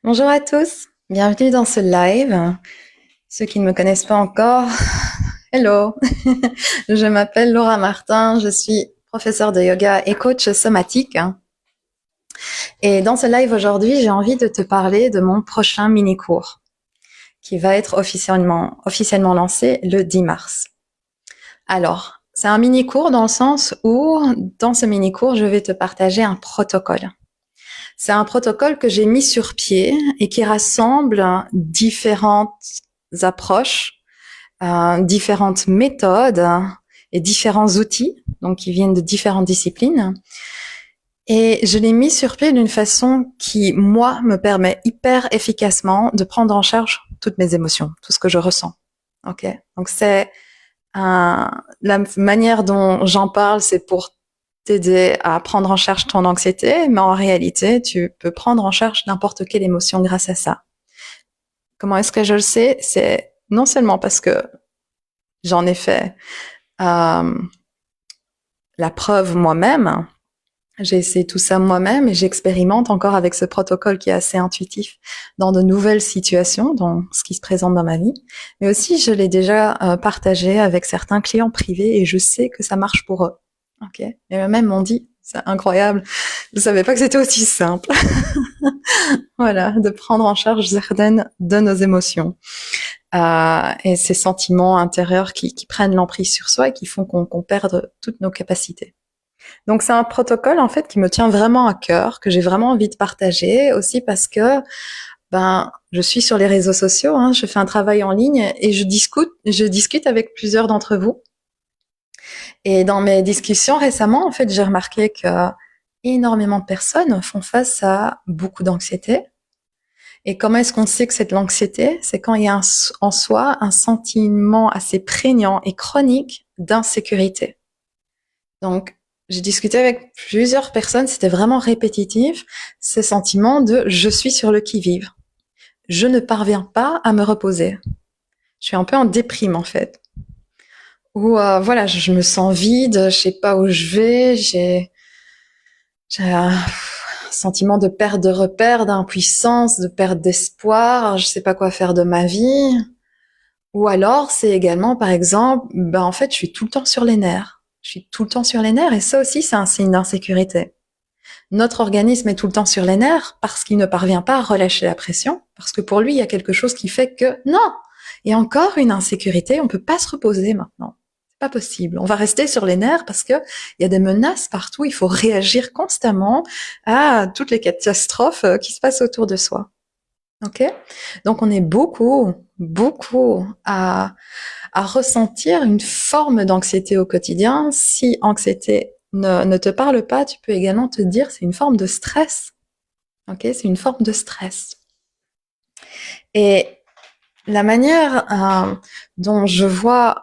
Bonjour à tous, bienvenue dans ce live. Ceux qui ne me connaissent pas encore, hello, je m'appelle Laura Martin, je suis professeure de yoga et coach somatique. Et dans ce live aujourd'hui, j'ai envie de te parler de mon prochain mini-cours qui va être officiellement lancé le 10 mars. Alors, c'est un mini-cours dans le sens où, dans ce mini-cours, je vais te partager un protocole. C'est un protocole que j'ai mis sur pied et qui rassemble différentes approches, différentes méthodes et différents outils, donc qui viennent de différentes disciplines. Et je l'ai mis sur pied d'une façon qui, moi, me permet hyper efficacement de prendre en charge toutes mes émotions, tout ce que je ressens. Ok. Donc c'est la manière dont j'en parle, c'est pour t'aider à prendre en charge ton anxiété, mais en réalité, tu peux prendre en charge n'importe quelle émotion grâce à ça. Comment est-ce que je le sais? C'est non seulement parce que j'en ai fait euh, la preuve moi-même, j'ai essayé tout ça moi-même et j'expérimente encore avec ce protocole qui est assez intuitif dans de nouvelles situations, dans ce qui se présente dans ma vie. Mais aussi, je l'ai déjà partagé avec certains clients privés et je sais que ça marche pour eux. Ok. Et eux-mêmes m'ont dit, c'est incroyable. Je savais pas que c'était aussi simple. Voilà, de prendre en charge certaines de nos émotions et ces sentiments intérieurs qui prennent l'emprise sur soi et qui font qu'on perde toutes nos capacités. Donc c'est un protocole en fait qui me tient vraiment à cœur, que j'ai vraiment envie de partager aussi parce que je suis sur les réseaux sociaux, hein, je fais un travail en ligne et je discute avec plusieurs d'entre vous. Et dans mes discussions récemment, en fait, j'ai remarqué que énormément de personnes font face à beaucoup d'anxiété. Et comment est-ce qu'on sait que c'est de l'anxiété? C'est quand il y a en soi un sentiment assez prégnant et chronique d'insécurité. Donc, j'ai discuté avec plusieurs personnes, c'était vraiment répétitif, ce sentiment de je suis sur le qui-vive. Je ne parviens pas à me reposer. Je suis un peu en déprime en fait. Ou voilà, je me sens vide, je sais pas où je vais, j'ai un sentiment de perte de repère, d'impuissance, de perte d'espoir, je sais pas quoi faire de ma vie. Ou alors, c'est également, par exemple, en fait, je suis tout le temps sur les nerfs. Je suis tout le temps sur les nerfs et ça aussi, c'est un signe d'insécurité. Notre organisme est tout le temps sur les nerfs parce qu'il ne parvient pas à relâcher la pression, parce que pour lui, il y a quelque chose qui fait que non, il y a encore une insécurité, on peut pas se reposer maintenant. C'est pas possible. On va rester sur les nerfs parce que il y a des menaces partout, il faut réagir constamment à toutes les catastrophes qui se passent autour de soi. Ok? Donc on est beaucoup à ressentir une forme d'anxiété au quotidien. Si anxiété ne te parle pas, tu peux également te dire c'est une forme de stress. Ok, c'est une forme de stress. Et la manière dont je vois,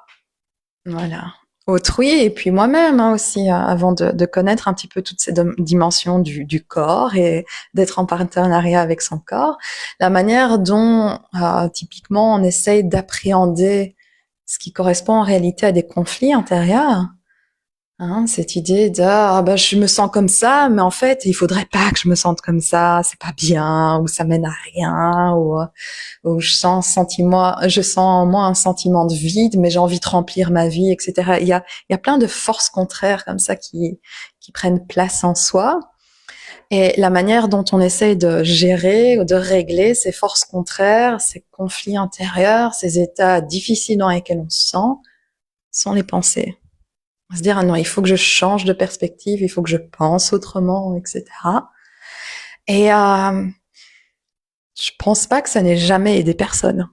voilà, autrui et puis moi-même aussi, avant de connaître un petit peu toutes ces dimensions du corps et d'être en partenariat avec son corps, la manière dont typiquement on essaye d'appréhender ce qui correspond en réalité à des conflits intérieurs. Hein, cette idée de je me sens comme ça, mais en fait il faudrait pas que je me sente comme ça, c'est pas bien, ou ça mène à rien, ou je sens en moi un sentiment de vide, mais j'ai envie de remplir ma vie, etc. Il y a plein de forces contraires comme ça qui prennent place en soi, et la manière dont on essaye de gérer ou de régler ces forces contraires, ces conflits intérieurs, ces états difficiles dans lesquels on se sent, sont les pensées. On va se dire, ah non, il faut que je change de perspective, il faut que je pense autrement, etc. Et je pense pas que ça n'ait jamais aidé personne.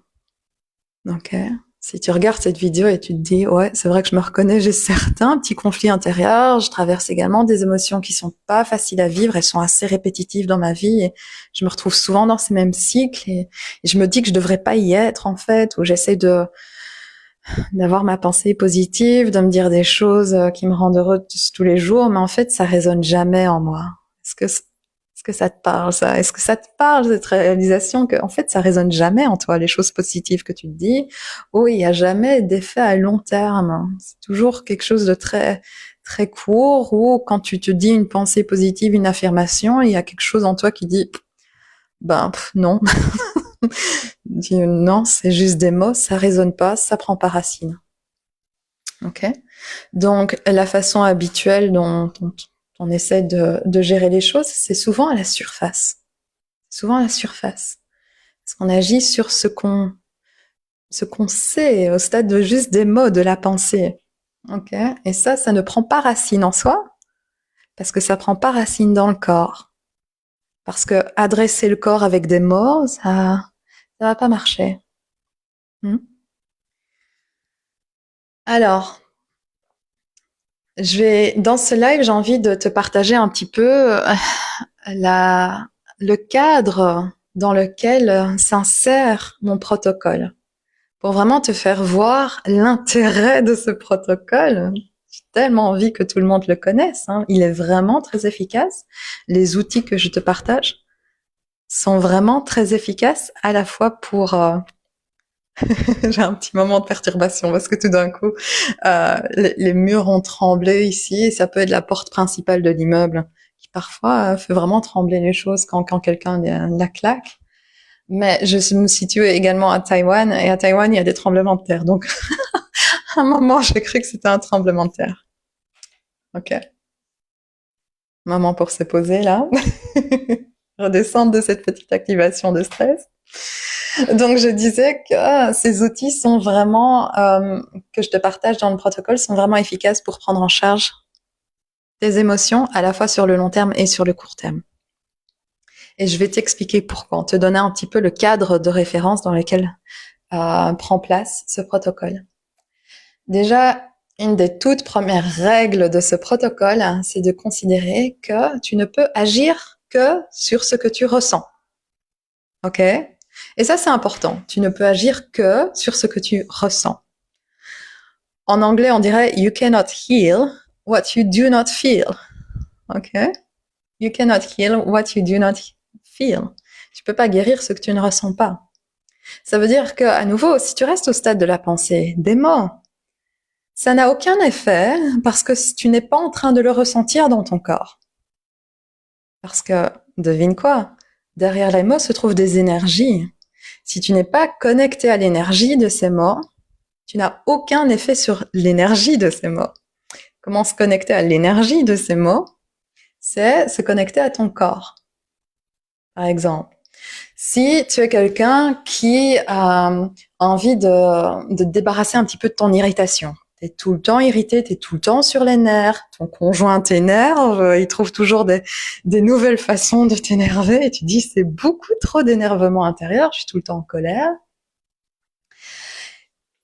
Donc, si tu regardes cette vidéo et tu te dis, ouais, c'est vrai que je me reconnais, j'ai certains petits conflits intérieurs, je traverse également des émotions qui sont pas faciles à vivre, elles sont assez répétitives dans ma vie et je me retrouve souvent dans ces mêmes cycles et je me dis que je devrais pas y être, en fait, ou j'essaie d'avoir ma pensée positive, de me dire des choses qui me rendent heureux tous les jours, mais en fait, ça résonne jamais en moi. Est-ce que ça te parle, ça? Est-ce que ça te parle, cette réalisation que, en fait, ça résonne jamais en toi, les choses positives que tu te dis? Oh, il n'y a jamais d'effet à long terme. C'est toujours quelque chose de très, très court, ou quand tu te dis une pensée positive, une affirmation, il y a quelque chose en toi qui dit, Non. Dis non, c'est juste des mots, ça résonne pas, ça prend pas racine. Ok. Donc la façon habituelle dont on essaie de gérer les choses, c'est souvent à la surface. Souvent à la surface. Parce qu'on agit sur ce qu'on sait au stade de juste des mots, de la pensée. Ok. Et ça ne prend pas racine en soi, parce que ça prend pas racine dans le corps. Parce que adresser le corps avec des mots, ça va pas marcher. Hmm. Alors, dans ce live, j'ai envie de te partager un petit peu le cadre dans lequel s'insère mon protocole. Pour vraiment te faire voir l'intérêt de ce protocole. J'ai tellement envie que tout le monde le connaisse, hein. Il est vraiment très efficace. Les outils que je te partage sont vraiment très efficaces à la fois pour j'ai un petit moment de perturbation parce que tout d'un coup, les murs ont tremblé ici et ça peut être la porte principale de l'immeuble qui parfois fait vraiment trembler les choses quand quelqu'un la claque. Mais je me situe également à Taïwan et à Taïwan, il y a des tremblements de terre. Donc, à un moment, j'ai cru que c'était un tremblement de terre. Ok. Moment pour se poser là. Redescendre de cette petite activation de stress. Donc je disais que ces outils sont vraiment, que je te partage dans le protocole, sont vraiment efficaces pour prendre en charge tes émotions à la fois sur le long terme et sur le court terme. Et je vais t'expliquer pourquoi, te donner un petit peu le cadre de référence dans lequel prend place ce protocole. Déjà, une des toutes premières règles de ce protocole, c'est de considérer que tu ne peux agir que sur ce que tu ressens. Ok? Et ça, c'est important. Tu ne peux agir que sur ce que tu ressens. En anglais, on dirait you cannot heal what you do not feel. Ok? You cannot heal what you do not feel. Tu peux pas guérir ce que tu ne ressens pas. Ça veut dire que, à nouveau, si tu restes au stade de la pensée, des mots, ça n'a aucun effet parce que tu n'es pas en train de le ressentir dans ton corps. Parce que, devine quoi? Derrière les mots se trouvent des énergies. Si tu n'es pas connecté à l'énergie de ces mots, tu n'as aucun effet sur l'énergie de ces mots. Comment se connecter à l'énergie de ces mots? C'est se connecter à ton corps. Par exemple, si tu es quelqu'un qui a envie de te débarrasser un petit peu de ton irritation, tu es tout le temps irrité, tu es tout le temps sur les nerfs, ton conjoint t'énerve, il trouve toujours des nouvelles façons de t'énerver et tu dis c'est beaucoup trop d'énervement intérieur, je suis tout le temps en colère.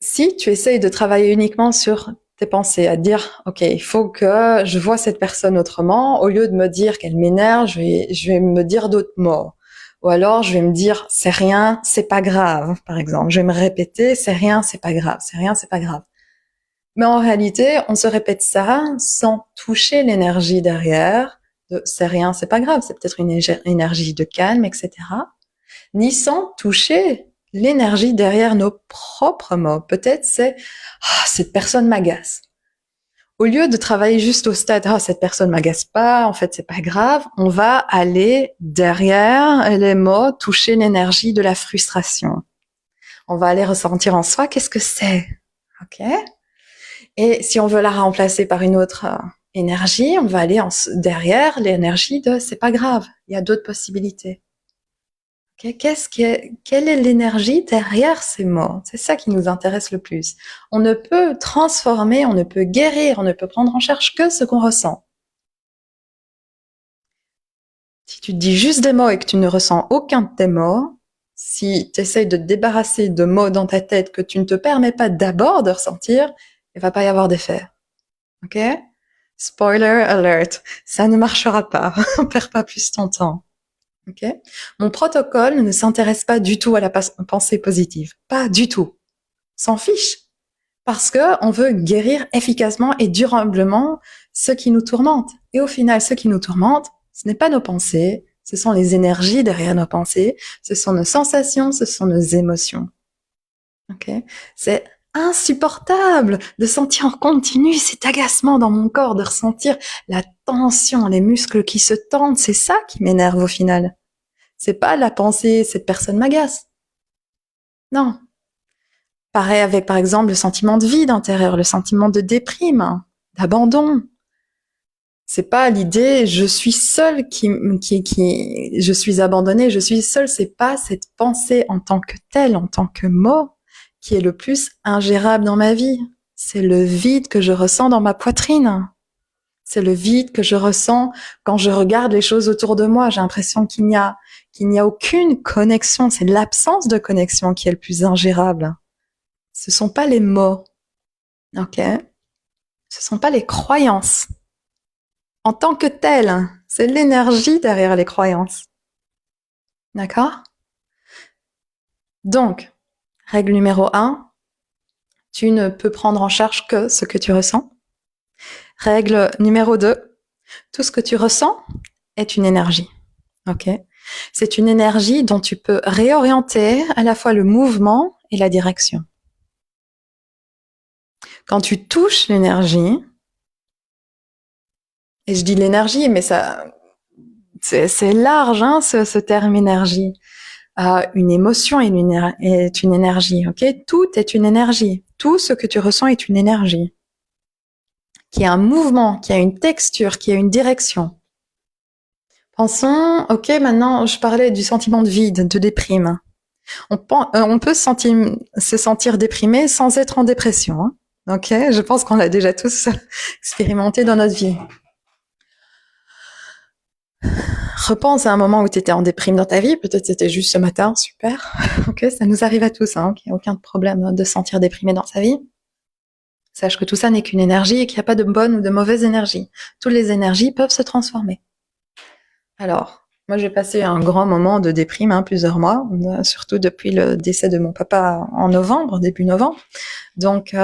Si tu essayes de travailler uniquement sur tes pensées, à te dire, ok, il faut que je vois cette personne autrement, au lieu de me dire qu'elle m'énerve, je vais me dire d'autres mots. Ou alors, je vais me dire, c'est rien, c'est pas grave, par exemple. Je vais me répéter, c'est rien, c'est pas grave, c'est rien, c'est pas grave. Mais en réalité, on se répète ça sans toucher l'énergie derrière de c'est rien, c'est pas grave, c'est peut-être une énergie de calme, etc. Ni sans toucher l'énergie derrière nos propres mots. Peut-être c'est cette personne m'agace. Au lieu de travailler juste au stade cette personne m'agace pas, en fait c'est pas grave, on va aller derrière les mots toucher l'énergie de la frustration. On va aller ressentir en soi qu'est-ce que c'est. OK? Et si on veut la remplacer par une autre énergie, on va aller derrière l'énergie de c'est pas grave, il y a d'autres possibilités. Quelle est l'énergie derrière ces mots? C'est ça qui nous intéresse le plus. On ne peut transformer, on ne peut guérir, on ne peut prendre en charge que ce qu'on ressent. Si tu te dis juste des mots et que tu ne ressens aucun de tes mots, si tu essayes de te débarrasser de mots dans ta tête que tu ne te permets pas d'abord de ressentir, il va pas y avoir d'effet. Ok? Spoiler alert, ça ne marchera pas. On perd pas plus ton temps. Okay. Mon protocole ne s'intéresse pas du tout à la pensée positive. Pas du tout. S'en fiche. Parce que on veut guérir efficacement et durablement ce qui nous tourmente. Et au final, ce qui nous tourmente, ce n'est pas nos pensées, ce sont les énergies derrière nos pensées, ce sont nos sensations, ce sont nos émotions. Okay. C'est insupportable de sentir en continu cet agacement dans mon corps, de ressentir la tension, les muscles qui se tendent. C'est ça qui m'énerve au final. C'est pas la pensée, cette personne m'agace. Non. Pareil avec, par exemple, le sentiment de vide intérieur, le sentiment de déprime, d'abandon. C'est pas l'idée, je suis seule je suis abandonnée, je suis seule. C'est pas cette pensée en tant que telle, en tant que mot, qui est le plus ingérable dans ma vie. C'est le vide que je ressens dans ma poitrine. C'est le vide que je ressens quand je regarde les choses autour de moi. J'ai l'impression qu'il n'y a aucune connexion. C'est l'absence de connexion qui est le plus ingérable. Ce sont pas les mots, ok? Ce sont pas les croyances. En tant que telles, c'est l'énergie derrière les croyances. D'accord? Donc, règle numéro 1, tu ne peux prendre en charge que ce que tu ressens. Règle numéro 2, tout ce que tu ressens est une énergie. Ok? C'est une énergie dont tu peux réorienter à la fois le mouvement et la direction. Quand tu touches l'énergie, et je dis l'énergie, mais ça, c'est large, hein, ce terme énergie. Une émotion est une énergie, ok? Tout est une énergie. Tout ce que tu ressens est une énergie. Qui a un mouvement, qui a une texture, qui a une direction. Pensons, ok, maintenant, je parlais du sentiment de vide, de déprime. On peut se sentir déprimé sans être en dépression, hein. Ok? Je pense qu'on l'a déjà tous expérimenté dans notre vie. Repense à un moment où tu étais en déprime dans ta vie, peut-être c'était juste ce matin, super. Ok, ça nous arrive à tous, hein, qu'il n'y a aucun problème de se sentir déprimé dans sa vie. Sache que tout ça n'est qu'une énergie et qu'il n'y a pas de bonne ou de mauvaise énergie. Toutes les énergies peuvent se transformer. Alors, moi j'ai passé un grand moment de déprime, hein, plusieurs mois, surtout depuis le décès de mon papa en novembre, début novembre. Donc,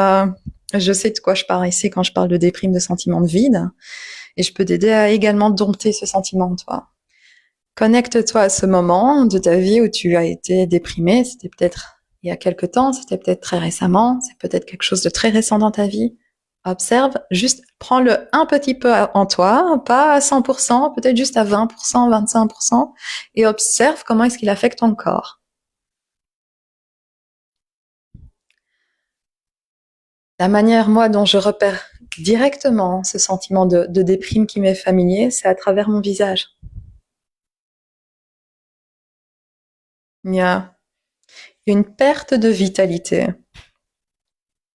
je sais de quoi je parle ici quand je parle de déprime, de sentiment de vide. Et je peux t'aider à également dompter ce sentiment, toi. Connecte-toi à ce moment de ta vie où tu as été déprimé. C'était peut-être il y a quelque temps, c'était peut-être très récemment, c'est peut-être quelque chose de très récent dans ta vie. Observe, juste prends-le un petit peu en toi, pas à 100%, peut-être juste à 20%, 25%, et observe comment est-ce qu'il affecte ton corps. La manière, moi, dont je repère directement ce sentiment de déprime qui m'est familier, c'est à travers mon visage. Il y a une perte de vitalité.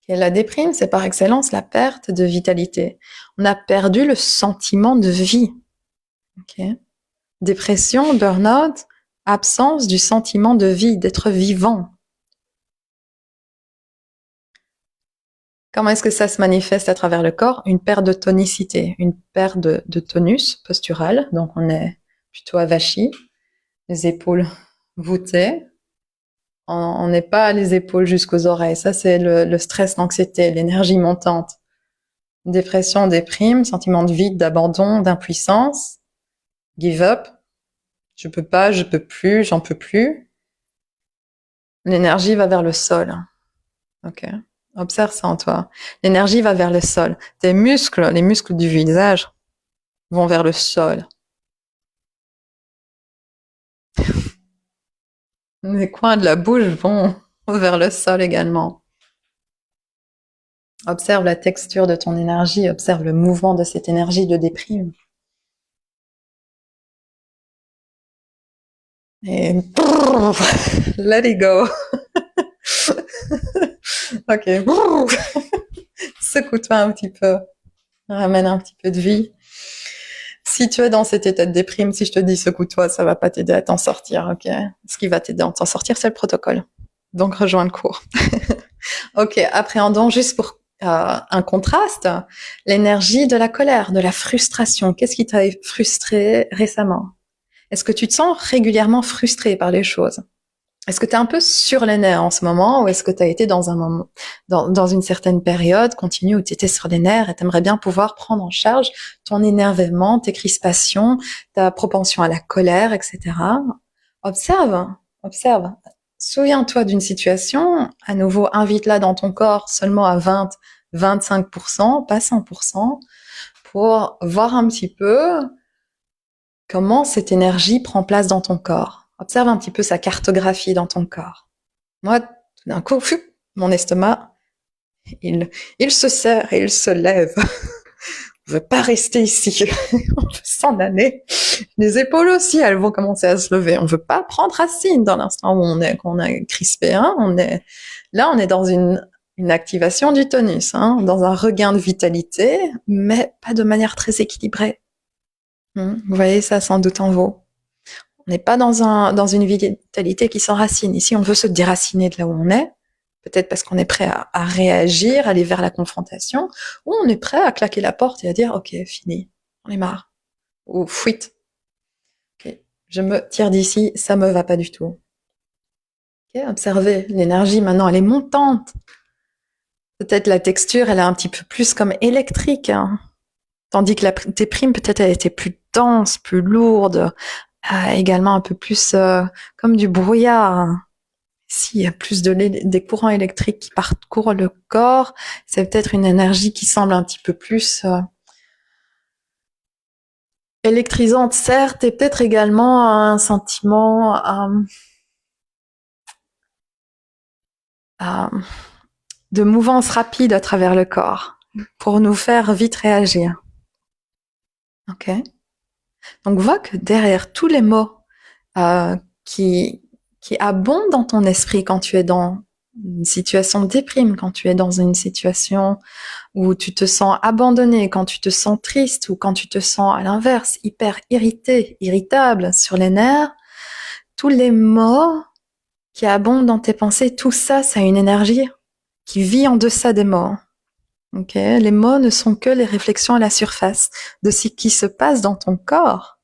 Et la déprime, c'est par excellence la perte de vitalité. On a perdu le sentiment de vie. Okay. Dépression, burn-out, absence du sentiment de vie, d'être vivant. Comment est-ce que ça se manifeste à travers le corps? Une perte de tonicité, une perte de tonus postural. Donc on est plutôt avachi, les épaules voûtées. On n'est pas les épaules jusqu'aux oreilles. Ça, c'est le stress, l'anxiété, l'énergie montante. Dépression, déprime, sentiment de vide, d'abandon, d'impuissance, give up, je peux pas, je peux plus, j'en peux plus. L'énergie va vers le sol. Ok. Observe ça en toi. L'énergie va vers le sol. Tes muscles, les muscles du visage, vont vers le sol. Les coins de la bouche vont vers le sol également. Observe la texture de ton énergie, observe le mouvement de cette énergie de déprime. Et let it go. Ok. Secoue-toi un petit peu. Ramène un petit peu de vie. Si tu es dans cet état de déprime, si je te dis secoue-toi, ça va pas t'aider à t'en sortir, ok? Ce qui va t'aider à t'en sortir, c'est le protocole. Donc rejoins le cours. Ok, appréhendons juste pour un contraste, l'énergie de la colère, de la frustration. Qu'est-ce qui t'a frustré récemment? Est-ce que tu te sens régulièrement frustré par les choses? Est-ce que tu es un peu sur les nerfs en ce moment ou est-ce que tu as été dans un moment, dans une certaine période continue où tu étais sur les nerfs et tu aimerais bien pouvoir prendre en charge ton énervement, tes crispations, ta propension à la colère, etc. Observe, observe. Souviens-toi d'une situation, à nouveau, invite-la dans ton corps seulement à 20, 25%, pas 100%, pour voir un petit peu comment cette énergie prend place dans ton corps. Observe un petit peu sa cartographie dans ton corps. Moi, tout d'un coup, mon estomac, il se serre et il se lève. On veut pas rester ici. On veut s'en aller. Les épaules aussi, elles vont commencer à se lever. On veut pas prendre racine dans l'instant où qu'on a crispé. Hein. On est dans une activation du tonus, hein, dans un regain de vitalité, mais pas de manière très équilibrée. Vous voyez ça sans doute en vous. On n'est pas dans une vitalité qui s'enracine. Ici, on veut se déraciner de là où on est. Peut-être parce qu'on est prêt à réagir, aller vers la confrontation, ou on est prêt à claquer la porte et à dire « Ok, fini, on est marre ». Ou « Fuite, okay, je me tire d'ici, ça me va pas du tout ». Okay, observez, l'énergie maintenant, elle est montante. Peut-être la texture, elle est un petit peu plus comme électrique. Hein. Tandis que la déprime, peut-être, elle était plus dense, plus lourde, également un peu plus comme du brouillard. S'il y a plus des courants électriques qui parcourent le corps, c'est peut-être une énergie qui semble un petit peu plus électrisante, certes, et peut-être également un sentiment de mouvance rapide à travers le corps pour nous faire vite réagir. Ok. Donc, vois que derrière tous les mots qui abondent dans ton esprit quand tu es dans une situation de déprime, quand tu es dans une situation où tu te sens abandonné, quand tu te sens triste ou quand tu te sens à l'inverse hyper irrité, irritable, sur les nerfs, tous les mots qui abondent dans tes pensées, tout ça, ça a une énergie qui vit en deçà des mots. Okay. Les mots ne sont que les réflexions à la surface de ce qui se passe dans ton corps,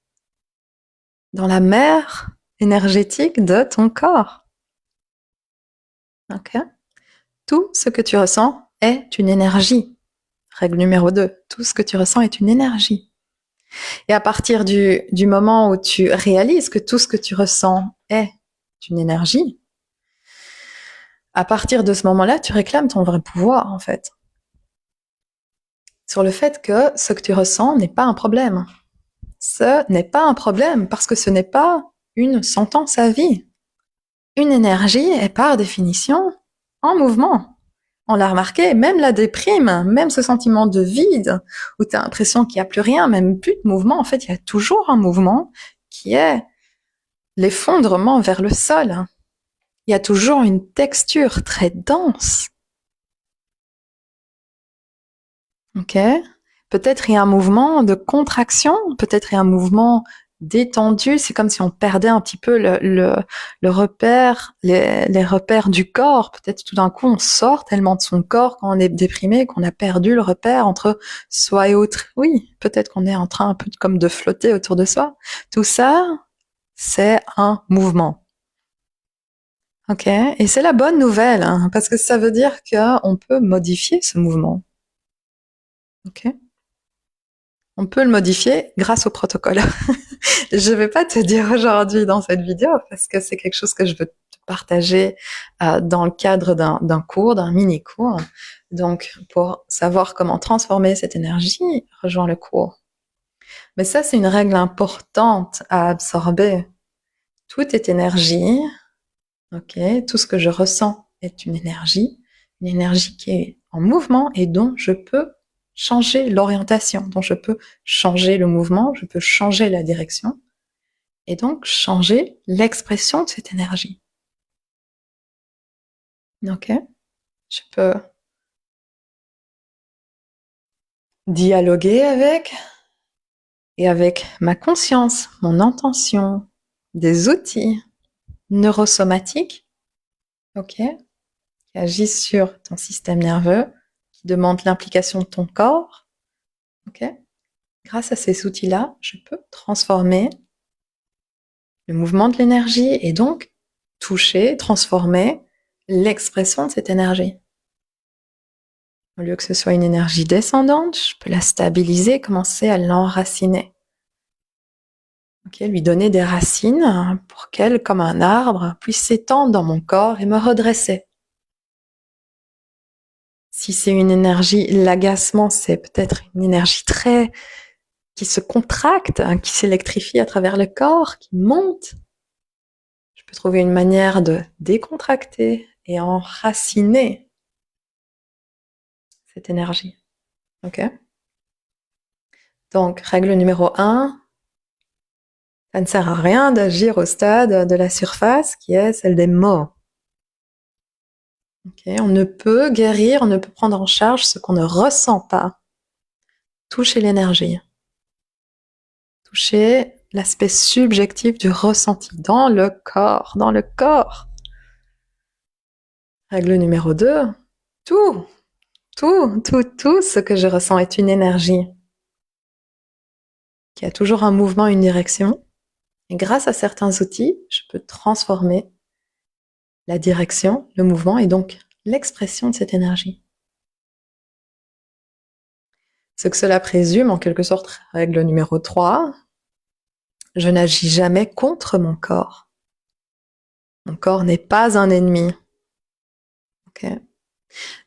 dans la mer énergétique de ton corps. Okay. Tout ce que tu ressens est une énergie. Règle numéro 2, tout ce que tu ressens est une énergie. Et à partir du moment où tu réalises que tout ce que tu ressens est une énergie, à partir de ce moment-là, tu réclames ton vrai pouvoir, en fait. Sur le fait que ce que tu ressens n'est pas un problème. Ce n'est pas un problème parce que ce n'est pas une sentence à vie. Une énergie est par définition en mouvement. On l'a remarqué, même la déprime, même ce sentiment de vide, où tu as l'impression qu'il n'y a plus rien, même plus de mouvement, en fait, il y a toujours un mouvement qui est l'effondrement vers le sol. Il y a toujours une texture très dense. Ok? Peut-être il y a un mouvement de contraction, peut-être il y a un mouvement détendu, c'est comme si on perdait un petit peu le repère, les repères du corps. Peut-être tout d'un coup on sort tellement de son corps quand on est déprimé qu'on a perdu le repère entre soi et autre. Oui, peut-être qu'on est en train un peu comme de flotter autour de soi. Tout ça, c'est un mouvement. Ok, et c'est la bonne nouvelle, hein, parce que ça veut dire qu'on peut modifier ce mouvement. Ok, on peut le modifier grâce au protocole. Je vais pas te dire aujourd'hui dans cette vidéo parce que c'est quelque chose que je veux te partager dans le cadre d'un cours, d'un mini-cours. Donc, pour savoir comment transformer cette énergie, rejoins le cours. Mais ça, c'est une règle importante à absorber. Tout est énergie. Ok, tout ce que je ressens est une énergie qui est en mouvement et dont je peux changer l'orientation, dont je peux changer le mouvement, je peux changer la direction et donc changer l'expression de cette énergie. Ok, je peux dialoguer avec et avec ma conscience, mon intention, des outils neurosomatiques, ok, qui agissent sur ton système nerveux, qui demandent l'implication de ton corps, ok. Grâce à ces outils-là, je peux transformer le mouvement de l'énergie et donc toucher, transformer l'expression de cette énergie. Au lieu que ce soit une énergie descendante, je peux la stabiliser, commencer à l'enraciner. Okay, lui donner des racines pour qu'elle, comme un arbre, puisse s'étendre dans mon corps et me redresser. Si c'est une énergie, l'agacement, c'est peut-être une énergie très qui se contracte, qui s'électrifie à travers le corps, qui monte. Je peux trouver une manière de décontracter et enraciner cette énergie. Ok? Donc, règle numéro 1, ça ne sert à rien d'agir au stade de la surface qui est celle des mots. Okay? On ne peut guérir, on ne peut prendre en charge ce qu'on ne ressent pas. Toucher l'énergie. Toucher l'aspect subjectif du ressenti dans le corps, dans le corps. Règle numéro 2, tout ce que je ressens est une énergie qui a toujours un mouvement, une direction. Et grâce à certains outils, je peux transformer la direction, le mouvement et donc l'expression de cette énergie. Ce que cela présume, en quelque sorte, règle numéro 3, je n'agis jamais contre mon corps. Mon corps n'est pas un ennemi. Okay.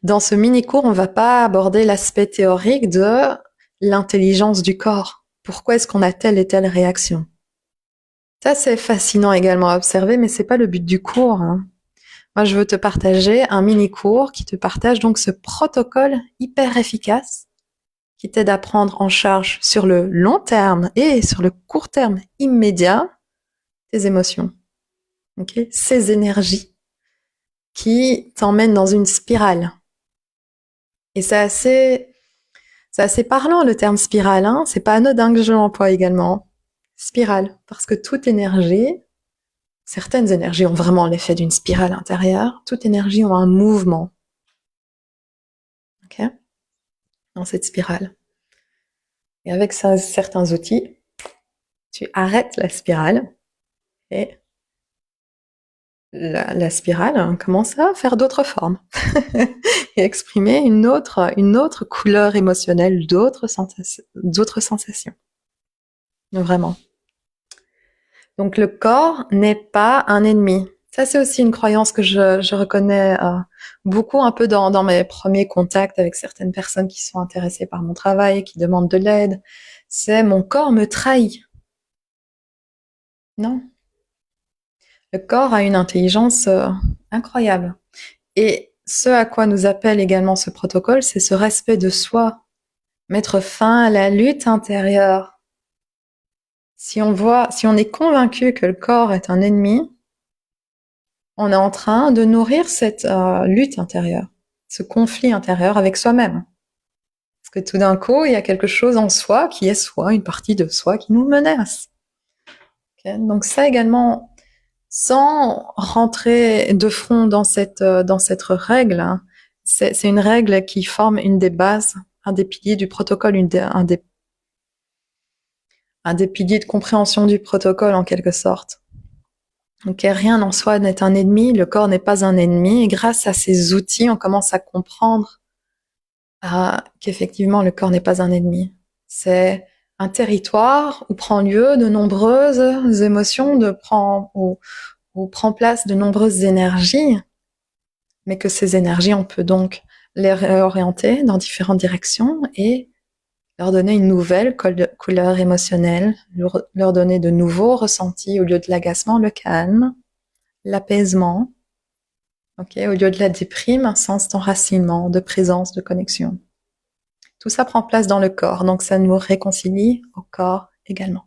Dans ce mini-cours, on ne va pas aborder l'aspect théorique de l'intelligence du corps. Pourquoi est-ce qu'on a telle et telle réaction? Ça, c'est fascinant également à observer, mais c'est pas le but du cours. Hein. Moi, je veux te partager un mini-cours qui te partage donc ce protocole hyper efficace qui t'aide à prendre en charge sur le long terme et sur le court terme immédiat tes émotions. Okay? Ces énergies qui t'emmènent dans une spirale. Et c'est assez parlant le terme spirale, hein. C'est pas anodin que je l'emploie également. Spirale, parce que toute énergie, certaines énergies ont vraiment l'effet d'une spirale intérieure, toute énergie a un mouvement. Ok? Dans cette spirale. Et avec certains outils, tu arrêtes la spirale et la spirale commence à faire d'autres formes et exprimer une autre couleur émotionnelle, d'autres sensations. Vraiment. Donc le corps n'est pas un ennemi. Ça, c'est aussi une croyance que je reconnais beaucoup un peu dans mes premiers contacts avec certaines personnes qui sont intéressées par mon travail, qui demandent de l'aide. C'est mon corps me trahit. Non. Le corps a une intelligence incroyable. Et ce à quoi nous appelle également ce protocole, c'est ce respect de soi. Mettre fin à la lutte intérieure. Si on est convaincu que le corps est un ennemi, on est en train de nourrir cette lutte intérieure, ce conflit intérieur avec soi-même. Parce que tout d'un coup, il y a quelque chose en soi qui est soi, une partie de soi qui nous menace. Okay? Donc ça également, sans rentrer de front dans cette règle, hein, c'est une règle qui forme une des bases, un des piliers du protocole, un des piliers de compréhension du protocole en quelque sorte. Donc rien en soi n'est un ennemi, le corps n'est pas un ennemi, et grâce à ces outils, on commence à comprendre qu'effectivement le corps n'est pas un ennemi. C'est un territoire où prend lieu de nombreuses émotions, où prend place de nombreuses énergies, mais que ces énergies, on peut donc les réorienter dans différentes directions et leur donner une nouvelle couleur émotionnelle, leur donner de nouveaux ressentis au lieu de l'agacement, le calme, l'apaisement, au lieu de la déprime, un sens d'enracinement, de présence, de connexion. Tout ça prend place dans le corps, donc ça nous réconcilie au corps également.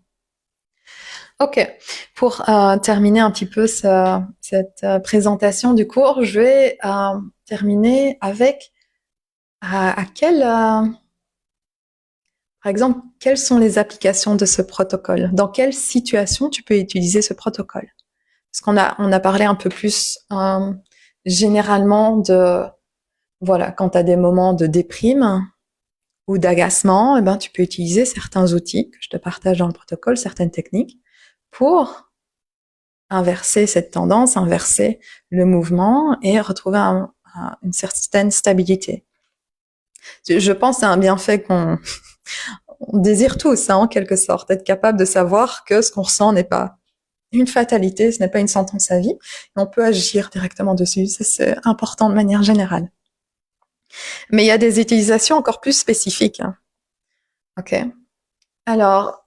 Ok, pour terminer un petit peu cette présentation du cours, je vais terminer avec par exemple, quelles sont les applications de ce protocole? Dans quelle situation tu peux utiliser ce protocole? Parce on a parlé un peu plus généralement de, voilà, quand tu as des moments de déprime ou d'agacement, eh ben, tu peux utiliser certains outils que je te partage dans le protocole, certaines techniques, pour inverser cette tendance, inverser le mouvement et retrouver une certaine stabilité. Je pense que c'est un bienfait qu'on désire tous, hein, en quelque sorte, être capable de savoir que ce qu'on ressent n'est pas une fatalité, ce n'est pas une sentence à vie, et on peut agir directement dessus, c'est important de manière générale. Mais il y a des utilisations encore plus spécifiques. Hein. Ok. Alors,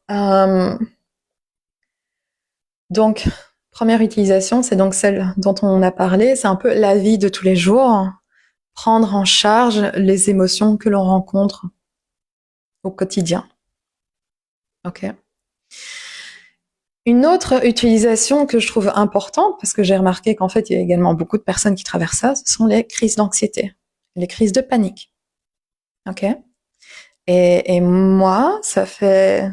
donc, Première utilisation, c'est donc celle dont on a parlé, c'est un peu la vie de tous les jours, prendre en charge les émotions que l'on rencontre au quotidien. Ok. Une autre utilisation que je trouve importante, parce que j'ai remarqué qu'en fait, il y a également beaucoup de personnes qui traversent ça, ce sont les crises d'anxiété, les crises de panique. Ok. Et moi, ça fait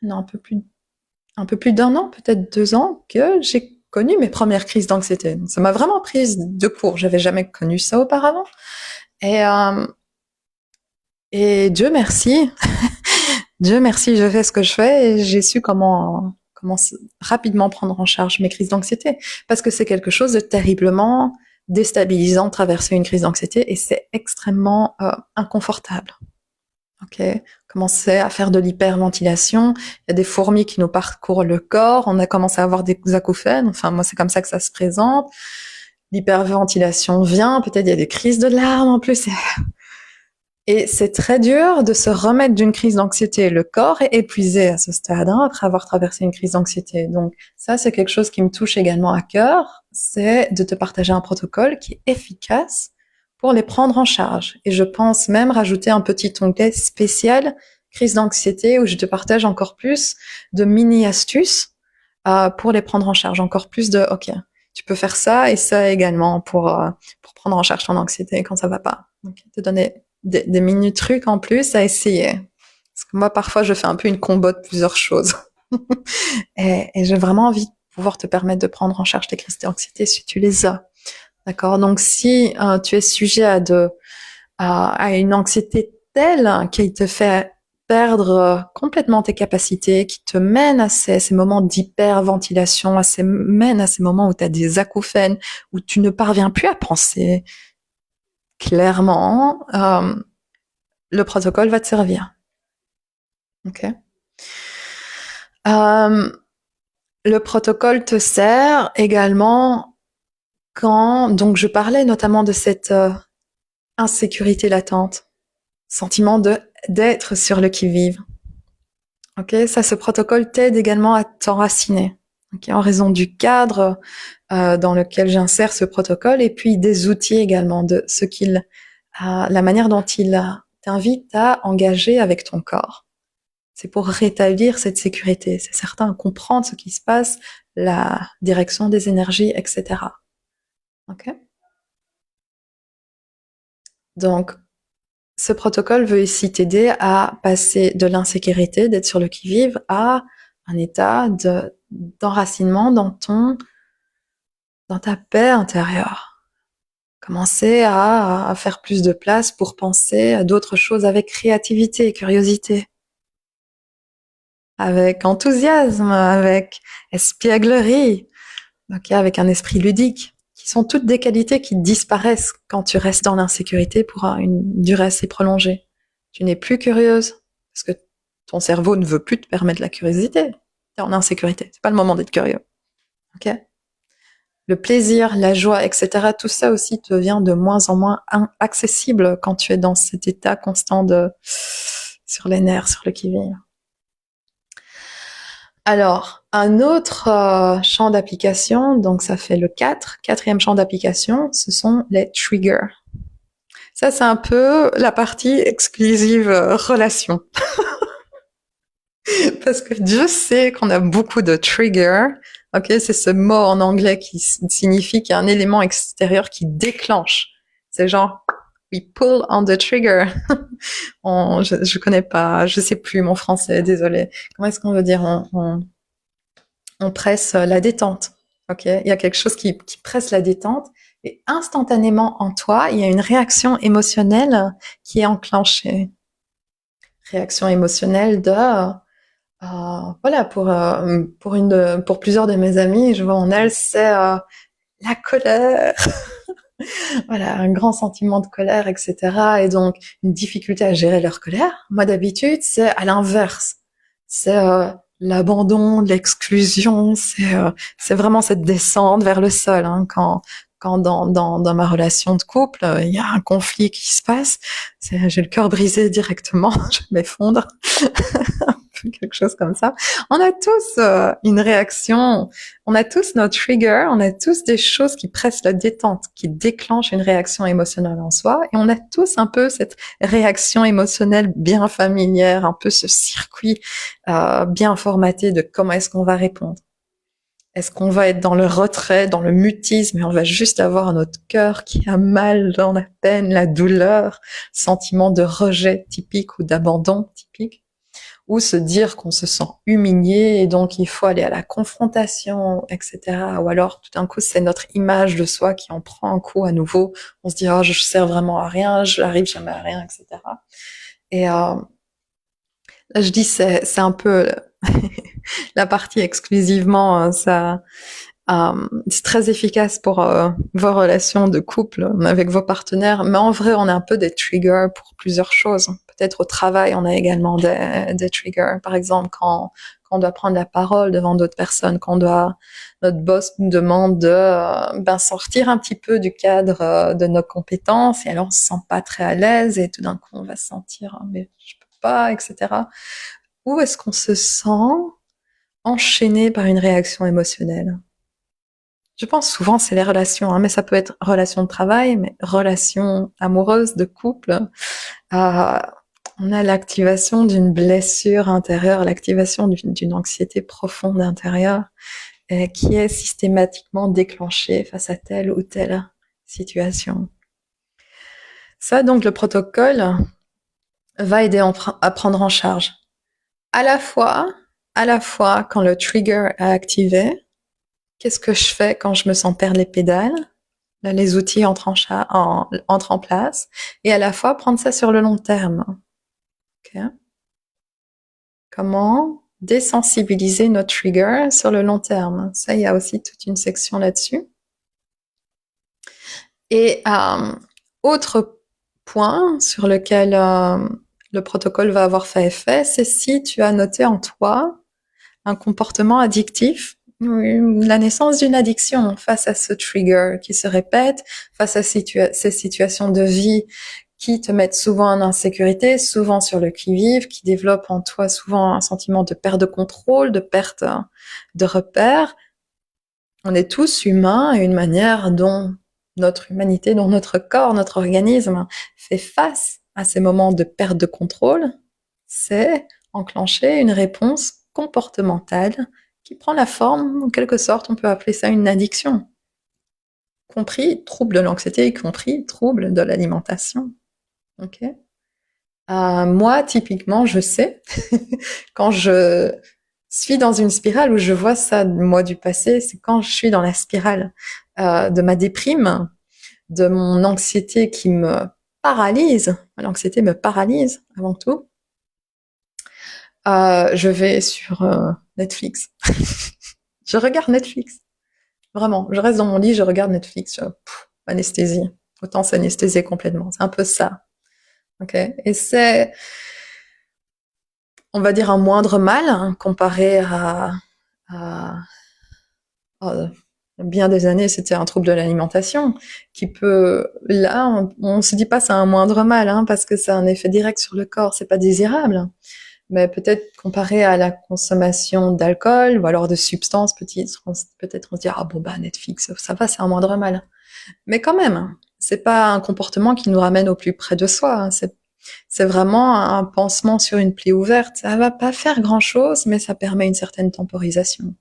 non, un peu plus d'un an, peut-être 2 ans, que j'ai connu mes premières crises d'anxiété. Ça m'a vraiment prise de court. J'avais jamais connu ça auparavant. Et, euh, et Dieu merci, Dieu merci, je fais ce que je fais et j'ai su comment rapidement prendre en charge mes crises d'anxiété. Parce que c'est quelque chose de terriblement déstabilisant de traverser une crise d'anxiété et c'est extrêmement inconfortable. Ok, commencer à faire de l'hyperventilation. Il y a des fourmis qui nous parcourent le corps. On a commencé à avoir des acouphènes. Enfin, moi, c'est comme ça que ça se présente. L'hyperventilation vient. Peut-être il y a des crises de larmes en plus. Et c'est très dur de se remettre d'une crise d'anxiété. Le corps est épuisé à ce stade, hein, après avoir traversé une crise d'anxiété. Donc ça, c'est quelque chose qui me touche également à cœur. C'est de te partager un protocole qui est efficace pour les prendre en charge. Et je pense même rajouter un petit onglet spécial crise d'anxiété où je te partage encore plus de mini-astuces pour les prendre en charge. Encore plus de, ok, tu peux faire ça et ça également pour prendre en charge ton anxiété quand ça va pas. Donc, te donner des mini-trucs en plus à essayer. Parce que moi, parfois, je fais un peu une combo de plusieurs choses. et j'ai vraiment envie de pouvoir te permettre de prendre en charge tes crises d'anxiété si tu les as. D'accord. Donc, si tu es sujet à une anxiété telle qui te fait perdre complètement tes capacités, qui te mène à ces moments d'hyperventilation, mène à ces moments où tu as des acouphènes, où tu ne parviens plus à penser clairement, le protocole va te servir. Ok. Le protocole te sert également quand, donc je parlais notamment de cette insécurité latente, sentiment d'être sur le qui-vive. Ok, ça, ce protocole t'aide également à t'enraciner. Ok, en raison du cadre dans lequel j'insère ce protocole et puis des outils également de la manière dont il t'invite à engager avec ton corps. C'est pour rétablir cette sécurité. C'est certain, comprendre ce qui se passe, la direction des énergies, etc. Ok. Donc, ce protocole veut ici t'aider à passer de l'insécurité, d'être sur le qui-vive, à un état d'enracinement dans ta paix intérieure. Commencer à faire plus de place pour penser à d'autres choses avec créativité et curiosité. Avec enthousiasme, avec espièglerie, okay, avec un esprit ludique, qui sont toutes des qualités qui disparaissent quand tu restes dans l'insécurité pour une durée assez prolongée. Tu n'es plus curieuse, parce que ton cerveau ne veut plus te permettre la curiosité. T'es en insécurité, c'est pas le moment d'être curieux. Ok? Le plaisir, la joie, etc., tout ça aussi te devient de moins en moins accessible quand tu es dans cet état constant sur les nerfs, sur le qui-vive. Alors, un autre champ d'application, donc ça fait le quatrième champ d'application, ce sont les triggers. Ça, c'est un peu la partie exclusive relation. Parce que Dieu sait qu'on a beaucoup de triggers. Ok, c'est ce mot en anglais qui signifie qu'il y a un élément extérieur qui déclenche. C'est genre, we pull on the trigger. Je connais pas, je sais plus mon français, désolé. Comment est-ce qu'on veut dire on presse la détente. Ok, il y a quelque chose qui presse la détente et instantanément en toi, il y a une réaction émotionnelle qui est enclenchée. Réaction émotionnelle voilà, pour plusieurs de mes amis, je vois en elles, c'est la colère. Voilà, un grand sentiment de colère, etc. Et donc une difficulté à gérer leur colère. Moi d'habitude, c'est à l'inverse. C'est l'abandon, l'exclusion, c'est vraiment cette descente vers le sol. Hein, quand dans ma relation de couple, il y a un conflit qui se passe, j'ai le cœur brisé directement, je m'effondre. quelque chose comme ça. On a tous une réaction, on a tous nos triggers, on a tous des choses qui pressent la détente, qui déclenchent une réaction émotionnelle en soi, et on a tous un peu cette réaction émotionnelle bien familière, un peu ce circuit bien formaté de comment est-ce qu'on va répondre. Est-ce qu'on va être dans le retrait, dans le mutisme, et on va juste avoir notre cœur qui a mal dans la peine, la douleur, sentiment de rejet typique ou d'abandon typique, ou se dire qu'on se sent humilié et donc il faut aller à la confrontation, etc. Ou alors tout d'un coup c'est notre image de soi qui en prend un coup à nouveau. On se dit oh je sers vraiment à rien, je n'arrive jamais à rien, etc. Et là je dis c'est un peu la partie exclusivement ça. C'est très efficace pour vos relations de couple avec vos partenaires, mais en vrai, on a un peu des triggers pour plusieurs choses. Peut-être au travail, on a également des triggers. Par exemple, quand on doit prendre la parole devant d'autres personnes, notre boss nous demande de sortir un petit peu du cadre de nos compétences, et alors on se sent pas très à l'aise, et tout d'un coup, on va se sentir mais je peux pas, etc. Où est-ce qu'on se sent enchaîné par une réaction émotionnelle? Je pense souvent c'est les relations, hein, mais ça peut être relations de travail, mais relations amoureuses, de couple. Euh, on a l'activation d'une blessure intérieure, l'activation d'une anxiété profonde intérieure qui est systématiquement déclenchée face à telle ou telle situation. Ça, donc, le protocole va aider à prendre en charge à la fois quand le trigger est activé. Qu'est-ce que je fais quand je me sens perdre les pédales? Là, les outils entrent en place, et à la fois prendre ça sur le long terme. Okay. Comment désensibiliser notre trigger sur le long terme? Ça, il y a aussi toute une section là-dessus. Et autre point sur lequel le protocole va avoir fait effet, c'est si tu as noté en toi un comportement addictif, la naissance d'une addiction face à ce trigger qui se répète, face à ces situations de vie qui te mettent souvent en insécurité, souvent sur le qui-vive, qui développent en toi souvent un sentiment de perte de contrôle, de perte de repères. On est tous humains, et une manière dont notre humanité, dont notre corps, notre organisme fait face à ces moments de perte de contrôle, c'est enclencher une réponse comportementale qui prend la forme, en quelque sorte, on peut appeler ça une addiction, compris trouble de l'anxiété, y compris trouble de l'alimentation. Ok. Moi, typiquement, je sais, quand je suis dans une spirale où je vois ça, moi, du passé, c'est quand je suis dans la spirale de ma déprime, de mon anxiété qui me paralyse. L'anxiété me paralyse avant tout. Je vais sur Netflix. Je regarde Netflix. Vraiment, je reste dans mon lit, je regarde Netflix. Anesthésie. Autant s'anesthésier complètement. C'est un peu ça. Ok. Et c'est, on va dire, un moindre mal comparé à bien des années, c'était un trouble de l'alimentation qui peut, là, on se dit pas c'est un moindre mal, hein, parce que ça a un effet direct sur le corps, c'est pas désirable. Mais peut-être comparé à la consommation d'alcool ou alors de substances, peut-être on se dit ah bon bah Netflix, ça va, c'est un moindre mal. Mais quand même, c'est pas un comportement qui nous ramène au plus près de soi. Hein. C'est vraiment un pansement sur une plaie ouverte. Ça va pas faire grand chose, mais ça permet une certaine temporisation.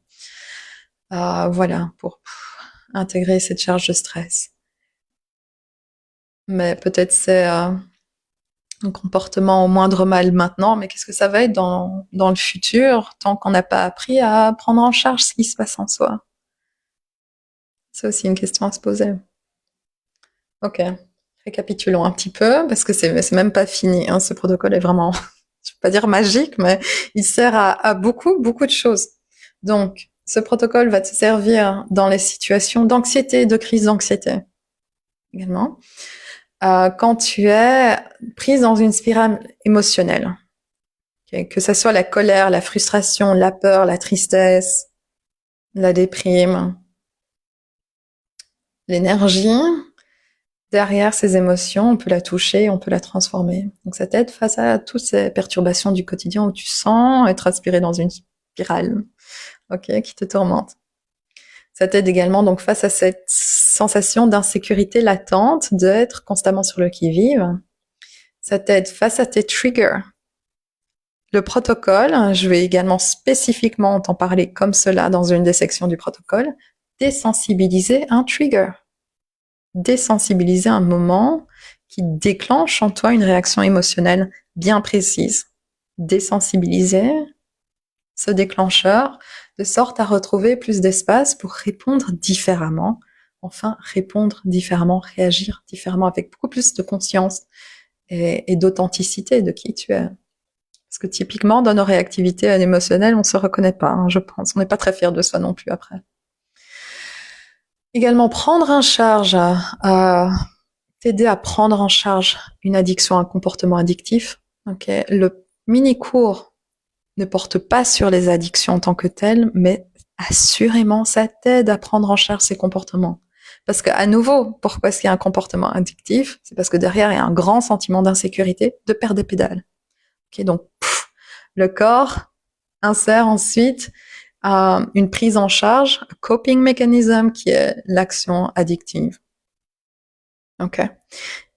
Voilà, pour intégrer cette charge de stress. Mais peut-être c'est un comportement au moindre mal maintenant, mais qu'est-ce que ça va être dans le futur, tant qu'on n'a pas appris à prendre en charge ce qui se passe en soi? C'est aussi une question à se poser. Ok, récapitulons un petit peu, parce que c'est même pas fini, hein. Ce protocole est vraiment, je vais pas dire magique, mais il sert à beaucoup, beaucoup de choses. Donc, ce protocole va te servir dans les situations d'anxiété, de crise d'anxiété également. Quand tu es prise dans une spirale émotionnelle, okay, que ça soit la colère, la frustration, la peur, la tristesse, la déprime, l'énergie, derrière ces émotions, on peut la toucher, on peut la transformer. Donc ça t'aide face à toutes ces perturbations du quotidien où tu sens être aspiré dans une spirale, ok, qui te tourmente. Ça t'aide également donc face à cette sensation d'insécurité latente, d'être constamment sur le qui-vive. Ça t'aide face à tes triggers. Le protocole, je vais également spécifiquement t'en parler comme cela dans une des sections du protocole, désensibiliser un trigger. Désensibiliser un moment qui déclenche en toi une réaction émotionnelle bien précise. Désensibiliser ce déclencheur de sorte à retrouver plus d'espace pour répondre différemment. Enfin, répondre différemment, réagir différemment avec beaucoup plus de conscience et d'authenticité de qui tu es. Parce que typiquement, dans nos réactivités émotionnelles, on se reconnaît pas, hein, je pense. On n'est pas très fier de soi non plus après. Également, prendre en charge, t'aider à prendre en charge une addiction, un comportement addictif. Okay. Le mini-cours ne porte pas sur les addictions en tant que telles, mais assurément, ça t'aide à prendre en charge ces comportements. Parce qu'à nouveau, pourquoi est-ce qu'il y a un comportement addictif? C'est parce que derrière, il y a un grand sentiment d'insécurité, de perdre des pédales. Okay, donc, le corps insère ensuite une prise en charge, un coping mechanism qui est l'action addictive. Ok.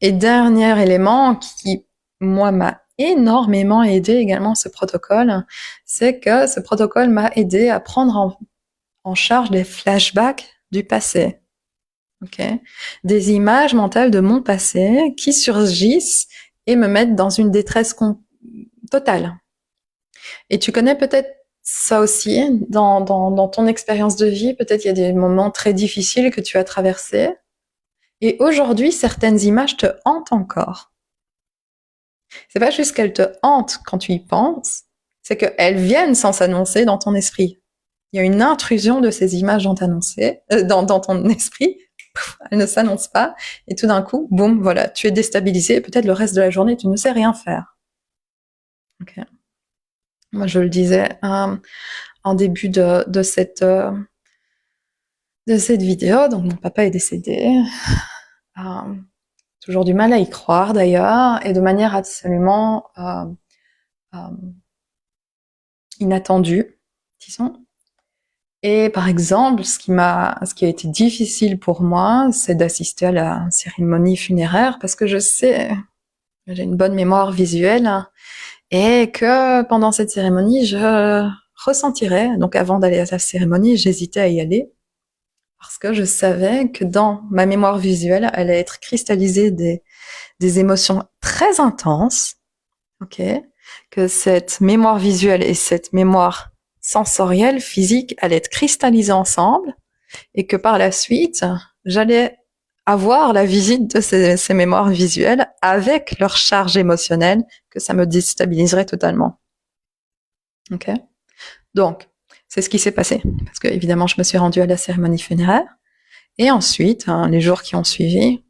Et dernier élément qui, moi, m'a énormément aidé également ce protocole, c'est que ce protocole m'a aidé à prendre en charge les flashbacks du passé. Ok. Des images mentales de mon passé qui surgissent et me mettent dans une détresse totale. Et tu connais peut-être ça aussi dans ton expérience de vie. Peut-être il y a des moments très difficiles que tu as traversés. Et aujourd'hui, certaines images te hantent encore. C'est pas juste qu'elles te hantent quand tu y penses, c'est qu'elles viennent sans s'annoncer dans ton esprit. Il y a une intrusion de ces images dans ton esprit. Elles ne s'annoncent pas. Et tout d'un coup, boum, voilà, tu es déstabilisé. Peut-être le reste de la journée, tu ne sais rien faire. Okay. Moi, je le disais en début de cette vidéo. Donc, mon papa est décédé. Toujours du mal à y croire d'ailleurs, et de manière absolument inattendue, disons. Et par exemple, ce qui a été difficile pour moi, c'est d'assister à la cérémonie funéraire, parce que je sais, j'ai une bonne mémoire visuelle, et que pendant cette cérémonie, je ressentirais. Donc avant d'aller à la cérémonie, j'hésitais à y aller, parce que je savais que dans ma mémoire visuelle, allait être cristallisée des émotions très intenses, ok, que cette mémoire visuelle et cette mémoire sensorielle, physique, allaient être cristallisées ensemble, et que par la suite, j'allais avoir la visite de ces mémoires visuelles avec leur charge émotionnelle, que ça me déstabiliserait totalement. Ok. Donc, c'est ce qui s'est passé, parce que évidemment, je me suis rendue à la cérémonie funéraire, et ensuite, les jours qui ont suivi,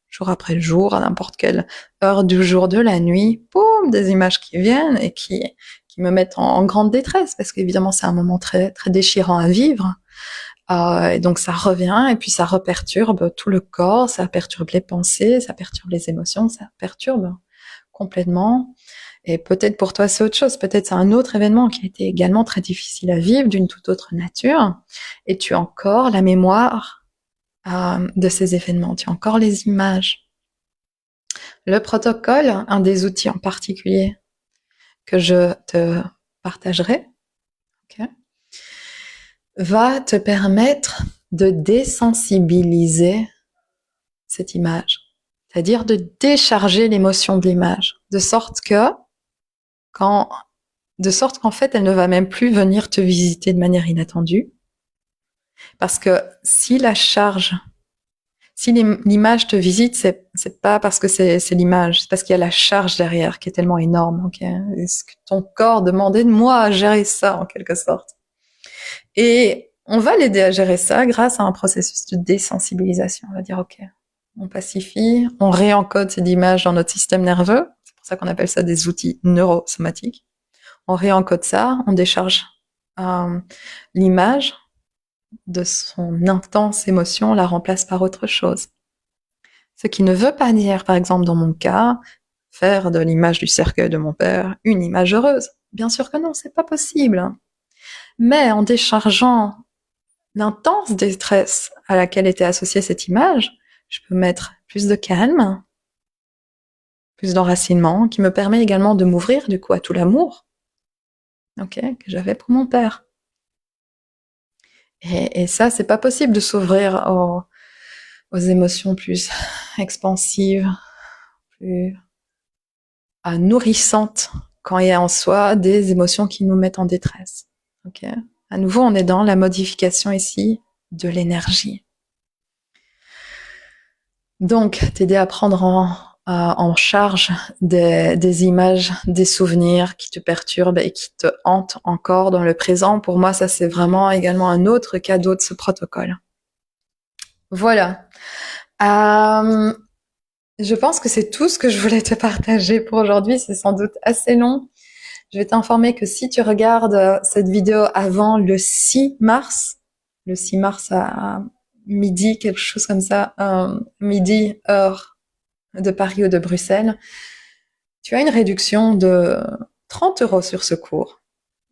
jour après jour, à n'importe quelle heure du jour, de la nuit, boum, des images qui viennent et qui me mettent en grande détresse, parce qu'évidemment, c'est un moment très, très déchirant à vivre. Et donc, ça revient et puis ça reperturbe tout le corps, ça perturbe les pensées, ça perturbe les émotions, ça perturbe complètement. Et peut-être pour toi, c'est autre chose. Peut-être c'est un autre événement qui a été également très difficile à vivre, d'une toute autre nature. Et tu as encore la mémoire de ces événements. Tu as encore les images. Le protocole, un des outils en particulier que je te partagerai, okay, va te permettre de désensibiliser cette image. C'est-à-dire de décharger l'émotion de l'image. De sorte qu'en fait, elle ne va même plus venir te visiter de manière inattendue. Parce que si l'image te visite, c'est pas parce que c'est l'image, c'est parce qu'il y a la charge derrière qui est tellement énorme. Okay, est-ce que ton corps demandait de moi à gérer ça en quelque sorte? Et on va l'aider à gérer ça grâce à un processus de désensibilisation. On va dire ok, on pacifie, on réencode cette image dans notre système nerveux. C'est pour ça qu'on appelle ça des outils neurosomatiques. On réencode ça, on décharge l'image de son intense émotion, on la remplace par autre chose. Ce qui ne veut pas dire, par exemple, dans mon cas, faire de l'image du cercueil de mon père une image heureuse. Bien sûr que non, c'est pas possible. Mais en déchargeant l'intense détresse à laquelle était associée cette image, je peux mettre plus de calme, plus d'enracinement, qui me permet également de m'ouvrir du coup à tout l'amour, que j'avais pour mon père. Et ça, c'est pas possible de s'ouvrir aux émotions plus expansives, plus nourrissantes, quand il y a en soi des émotions qui nous mettent en détresse. À nouveau, on est dans la modification ici de l'énergie. Donc, t'aider à prendre en charge des images, des souvenirs qui te perturbent et qui te hantent encore dans le présent. Pour moi, ça c'est vraiment également un autre cadeau de ce protocole. Voilà. Je pense que c'est tout ce que je voulais te partager pour aujourd'hui. C'est sans doute assez long. Je vais t'informer que si tu regardes cette vidéo avant le 6 mars à midi, quelque chose comme ça, midi, heure de Paris ou de Bruxelles, tu as une réduction de 30 € sur ce cours.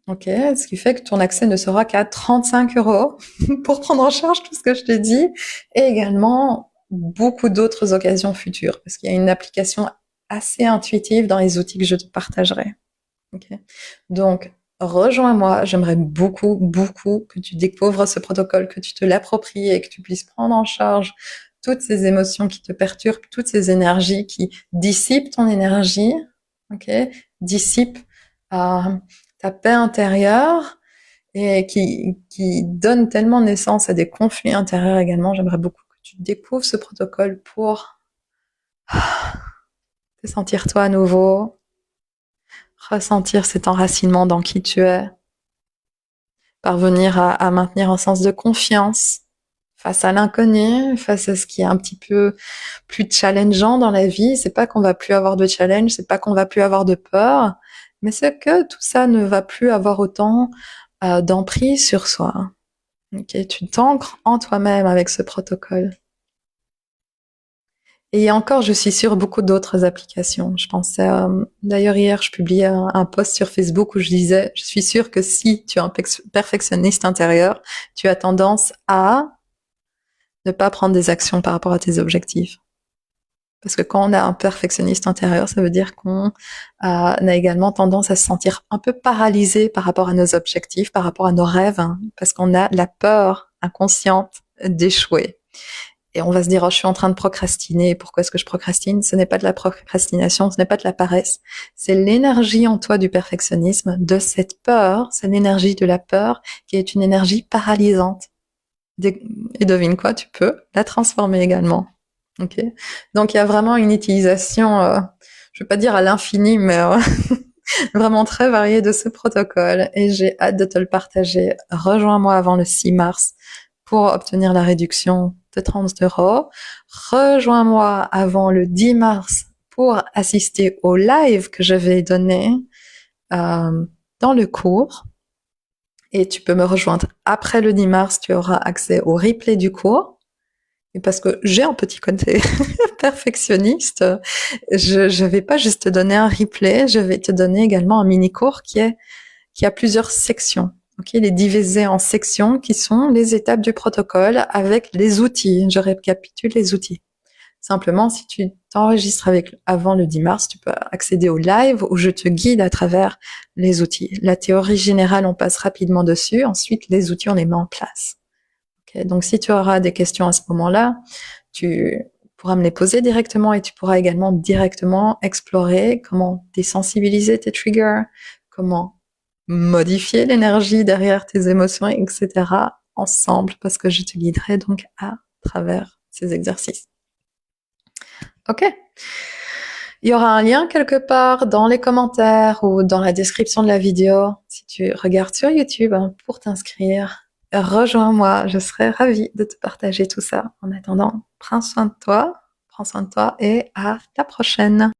Ce qui fait que ton accès ne sera qu'à 35 € pour prendre en charge tout ce que je t'ai dit et également beaucoup d'autres occasions futures parce qu'il y a une application assez intuitive dans les outils que je te partagerai. Donc, rejoins-moi. J'aimerais beaucoup, beaucoup que tu découvres ce protocole, que tu te l'appropries et que tu puisses prendre en charge toutes ces émotions qui te perturbent, toutes ces énergies qui dissipent ton énergie, dissipent ta paix intérieure et qui donnent tellement naissance à des conflits intérieurs également. J'aimerais beaucoup que tu découvres ce protocole pour te sentir toi à nouveau, ressentir cet enracinement dans qui tu es, parvenir à maintenir un sens de confiance face à l'inconnu, face à ce qui est un petit peu plus challengeant dans la vie. C'est pas qu'on va plus avoir de challenge, c'est pas qu'on va plus avoir de peur, mais c'est que tout ça ne va plus avoir autant d'emprise sur soi. Tu t'ancres en toi-même avec ce protocole. Et encore, je suis sur beaucoup d'autres applications. Je pensais, d'ailleurs hier, je publiais un post sur Facebook où je disais, je suis sûre que si tu es un perfectionniste intérieur, tu as tendance à ne pas prendre des actions par rapport à tes objectifs. Parce que quand on a un perfectionniste intérieur, ça veut dire qu'on a également tendance à se sentir un peu paralysé par rapport à nos objectifs, par rapport à nos rêves, parce qu'on a la peur inconsciente d'échouer. Et on va se dire, oh, je suis en train de procrastiner. Pourquoi est-ce que je procrastine? Ce n'est pas de la procrastination, ce n'est pas de la paresse. C'est l'énergie en toi du perfectionnisme, de cette peur. C'est l'énergie de la peur qui est une énergie paralysante. Et devine quoi, tu peux la transformer également. Donc il y a vraiment une utilisation, je vais pas dire à l'infini, mais vraiment très variée de ce protocole. Et j'ai hâte de te le partager. Rejoins-moi avant le 6 mars pour obtenir la réduction de 30 €. Rejoins-moi avant le 10 mars pour assister au live que je vais donner dans le cours. Et tu peux me rejoindre après le 10 mars, tu auras accès au replay du cours. Et parce que j'ai un petit côté perfectionniste, je vais pas juste te donner un replay, je vais te donner également un mini-cours qui a plusieurs sections. Il est divisé en sections qui sont les étapes du protocole avec les outils. Je récapitule les outils. Simplement, si tu t'enregistres avant le 10 mars, tu peux accéder au live où je te guide à travers les outils. La théorie générale, on passe rapidement dessus. Ensuite, les outils, on les met en place. Donc, si tu auras des questions à ce moment-là, tu pourras me les poser directement et tu pourras également directement explorer comment désensibiliser tes triggers, comment modifier l'énergie derrière tes émotions, etc. ensemble, parce que je te guiderai donc à travers ces exercices. Il y aura un lien quelque part dans les commentaires ou dans la description de la vidéo si tu regardes sur YouTube pour t'inscrire. Rejoins-moi, je serai ravie de te partager tout ça. En attendant, prends soin de toi et à la prochaine.